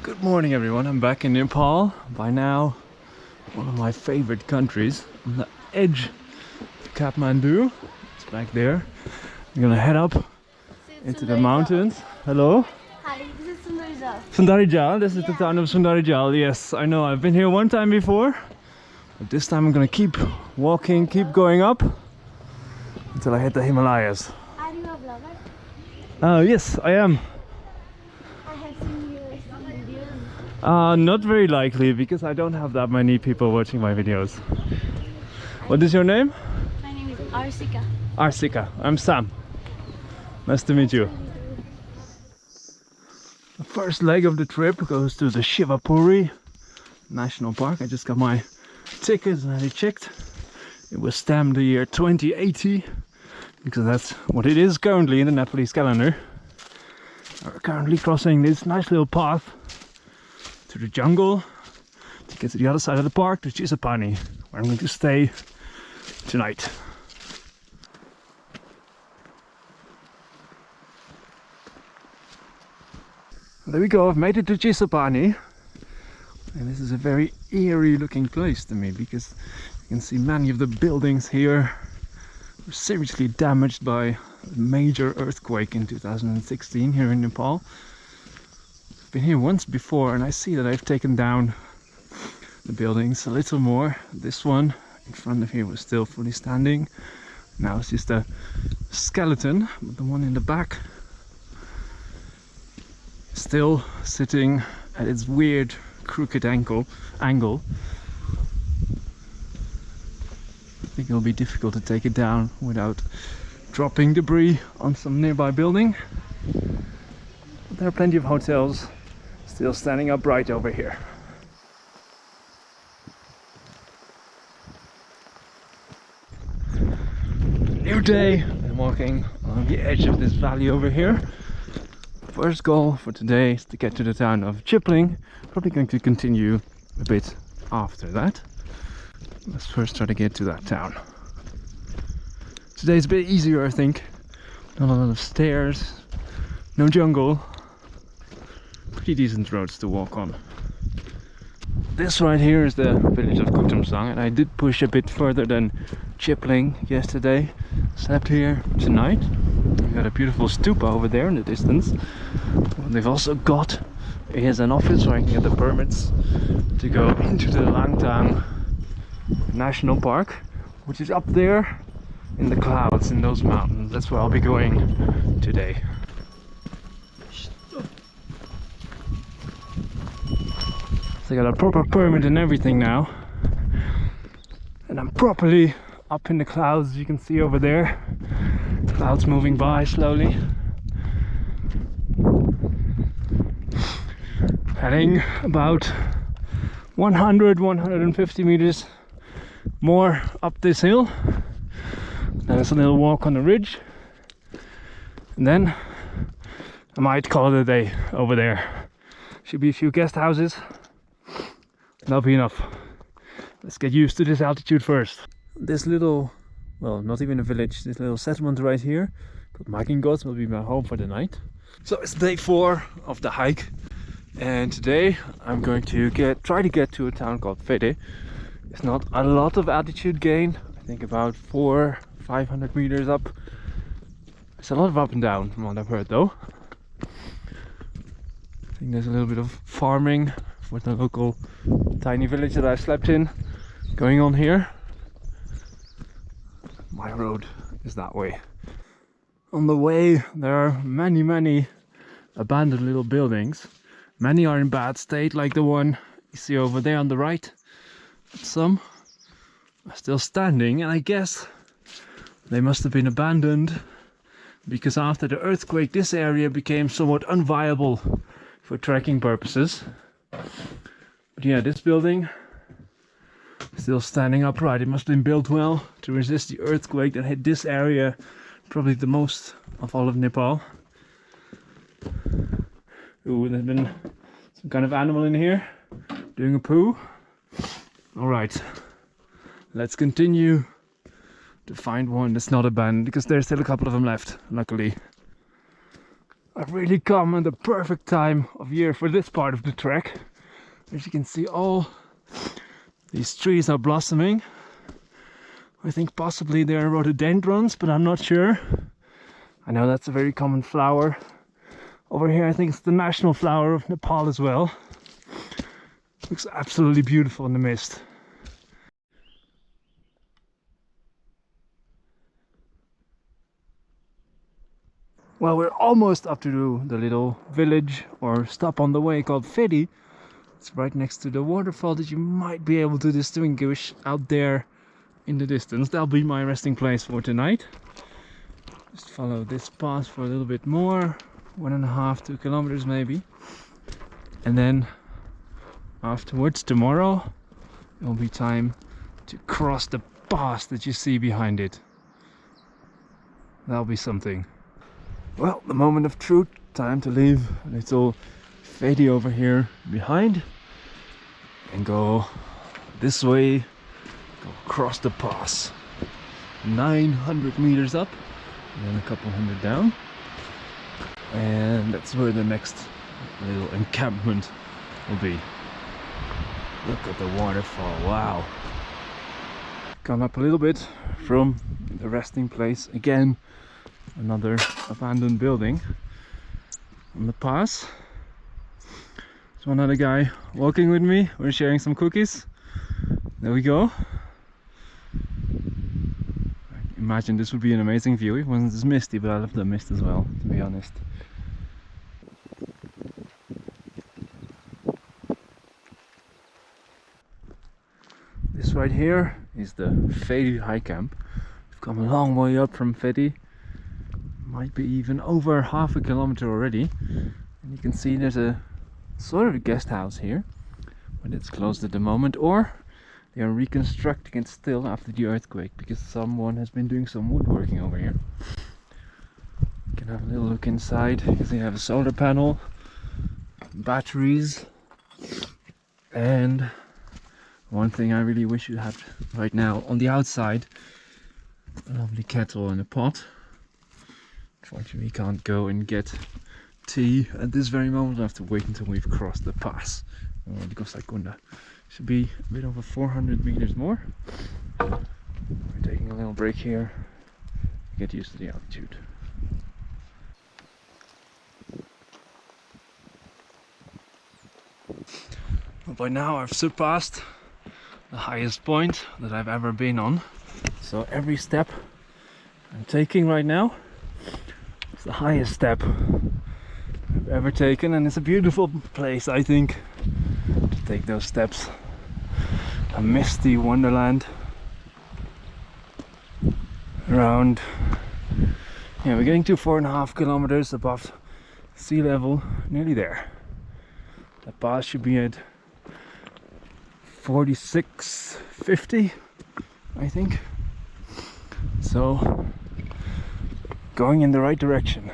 Good morning everyone, I'm back in Nepal. By now, one of my favorite countries. On the edge of Kathmandu. It's back there. I'm gonna head up into the mountains. Hello? Hi, this is Sundarijal. Sundarijal, this is the town of Sundarijal. Yes, I know, I've been here one time before. But this time I'm gonna keep walking, keep going up until I hit the Himalayas. Are you a vlogger? Yes, I am. I have seen your videos. Not very likely because I don't have that many people watching my videos. What is your name? My name is Arsika. Arsika. I'm Sam. Nice to meet you. The first leg of the trip goes to the Shivapuri National Park. I just got my ticket and I checked. It was stamped the year 2080 because that's what it is currently in the Nepalese calendar. We're currently crossing this nice little path to the jungle to get to the other side of the park, to Gosaikunda, where I'm going to stay tonight. There we go, I've made it to Gosaikunda, and this is a very eerie looking place to me because you can see many of the buildings here were seriously damaged by a major earthquake in 2016 here in Nepal. I've been here once before and I see that I've taken down the buildings a little more. This one in front of here was still fully standing. Now it's just a skeleton, but the one in the back is still sitting at its weird crooked angle. I think it'll be difficult to take it down without dropping debris on some nearby building. But there are plenty of hotels still standing upright over here. New day. I'm walking on the edge of this valley over here. First goal for today is to get to the town of Chipling. Probably going to continue a bit after that. Let's first try to get to that town. Today's a bit easier, I think. Not a lot of stairs, no jungle. Pretty decent roads to walk on. This right here is the village of Kutumsang, and I did push a bit further than Chipling yesterday. Slept here tonight. We've got a beautiful stupa over there in the distance. What they've also got is an office where I can get the permits to go into the Langtang National Park, which is up there in the clouds in those mountains. That's where I'll be going today. So I got a proper permit and everything now, and I'm properly up in the clouds. You can see over there clouds moving by slowly, heading about 100-150 meters more up this hill. There's a little walk on the ridge, and then I might call it a day over there. Should be a few guest houses. That'll be enough. Let's get used to this altitude first. This little, well, not even a village, this little settlement right here called Makingot will be my home for the night. So it's day 4 of the hike, and today I'm going to try to get to a town called Phedi. It's not a lot of altitude gain, I think about 400-500 meters up. It's a lot of up and down from what I've heard though. I think there's a little bit of farming with the local tiny village that I've slept in going on here. My road is that way. On the way there are many abandoned little buildings. Many are in bad state, like the one you see over there on the right. Some are still standing, and I guess they must have been abandoned because after the earthquake this area became somewhat unviable for trekking purposes. But yeah, this building is still standing upright. It must have been built well to resist the earthquake that hit this area probably the most of all of Nepal. Ooh, there's been some kind of animal in here doing a poo. Alright, let's continue to find one that's not abandoned, because there's still a couple of them left, luckily. I've really come at the perfect time of year for this part of the trek. As you can see, all these trees are blossoming. I think possibly they are rhododendrons, but I'm not sure. I know that's a very common flower. Over here I think it's the national flower of Nepal as well. Looks absolutely beautiful in the mist. Well, we're almost up to the little village or stop on the way called Phedi. It's right next to the waterfall that you might be able to distinguish out there in the distance. That'll be my resting place for tonight. Just follow this path for a little bit more, 1.5 to 2 kilometers maybe. And then afterwards, tomorrow, it will be time to cross the pass that you see behind it. That'll be something. Well, the moment of truth, time to leave little Phedi over here behind and go this way, go across the pass. 900 meters up and then a couple hundred down, and that's where the next little encampment will be. Look at the waterfall, wow. Come up a little bit from the resting place again. Another abandoned building on the pass. There's one other guy walking with me. We're sharing some cookies. There we go. I imagine this would be an amazing view. It wasn't as misty, but I love the mist as well, to be honest. This right here is the Phedi high camp. We've come a long way up from Phedi. Might be even over 0.5 kilometer already, and you can see there's a sort of a guest house here, but it's closed at the moment, or they are reconstructing it still after the earthquake because someone has been doing some woodworking over here. You can have a little look inside because they have a solar panel, batteries, and one thing I really wish you had right now on the outside, a lovely kettle and a pot. Unfortunately, we can't go and get tea at this very moment. I have to wait until we've crossed the pass. The Gosaikunda. Should be a bit over 400 meters more. We're taking a little break here. Get used to the altitude. Well, by now I've surpassed the highest point that I've ever been on. So every step I'm taking right now, it's the highest step I've ever taken, and it's a beautiful place, I think, to take those steps. A misty wonderland around. Yeah, we're getting to 4.5 kilometers above sea level, nearly there. The pass should be at 4650, I think. So going in the right direction.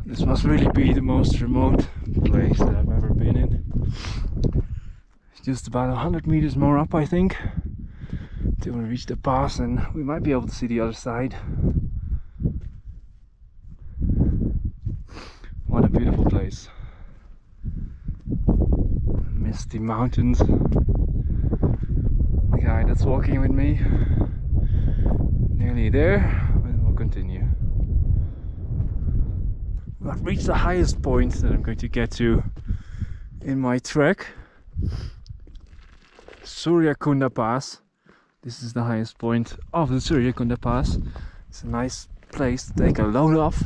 This must really be the most remote place that I've ever been in. It's just about 100 meters more up, I think, till we reach the pass, and we might be able to see the other side. What a beautiful place. Misty mountains. The guy that's walking with me, nearly there, and we'll continue. I've reached the highest point that I'm going to get to in my trek. Suryakunda Pass. This is the highest point of the Suryakunda Pass. It's a nice place to take a load off.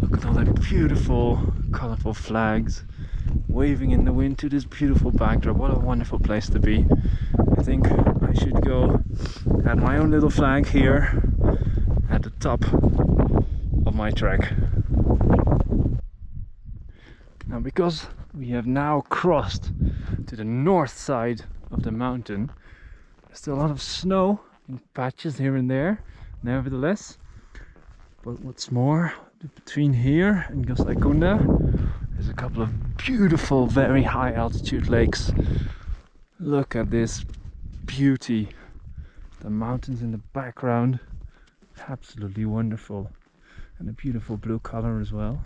Look at all the beautiful, colorful flags waving in the wind to this beautiful backdrop. What a wonderful place to be. I think I should go add my own little flag here at the top of my trek. Now, because we have now crossed to the north side of the mountain, there's still a lot of snow in patches here and there, nevertheless. But what's more, between here and Gosaikunda, there's a couple of beautiful, very high altitude lakes. Look at this beauty. The mountains in the background, absolutely wonderful, and a beautiful blue color as well.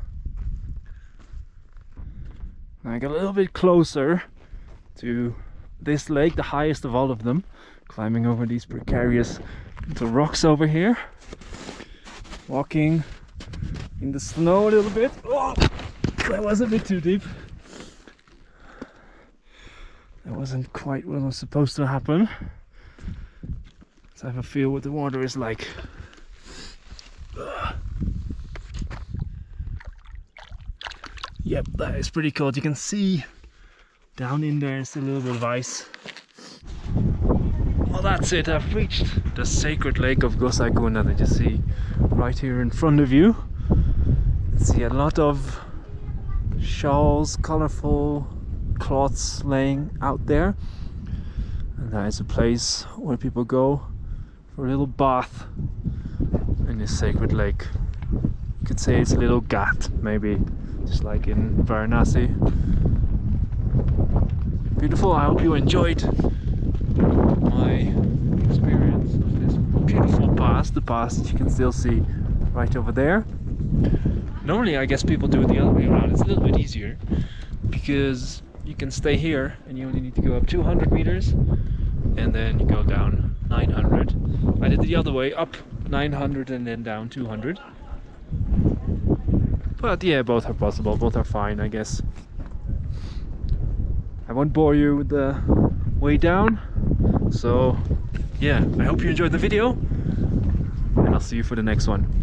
Now I got a little bit closer to this lake, the highest of all of them, climbing over these precarious little rocks over here, walking in the snow a little bit. Oh, that was a bit too deep. That wasn't quite what was supposed to happen. So I have a feel what the water is like. Yep, that is pretty cool. You can see down in there is a little bit of ice. Well, that's it. I've reached the sacred lake of Gosaikunda that you see right here in front of you. You can see a lot of shawls, colorful cloths laying out there. And that is a place where people go for a little bath in this sacred lake. You could say it's a little ghat, maybe, just like in Varanasi. Beautiful. I hope you enjoyed my experience of this beautiful pass, the pass that you can still see right over there. Normally I guess people do it the other way around. It's a little bit easier because you can stay here and you only need to go up 200 meters and then you go down 900. I did the other way, up 900 and then down 200. But yeah, both are possible, both are fine, I guess. I won't bore you with the way down. So yeah, I hope you enjoyed the video and I'll see you for the next one.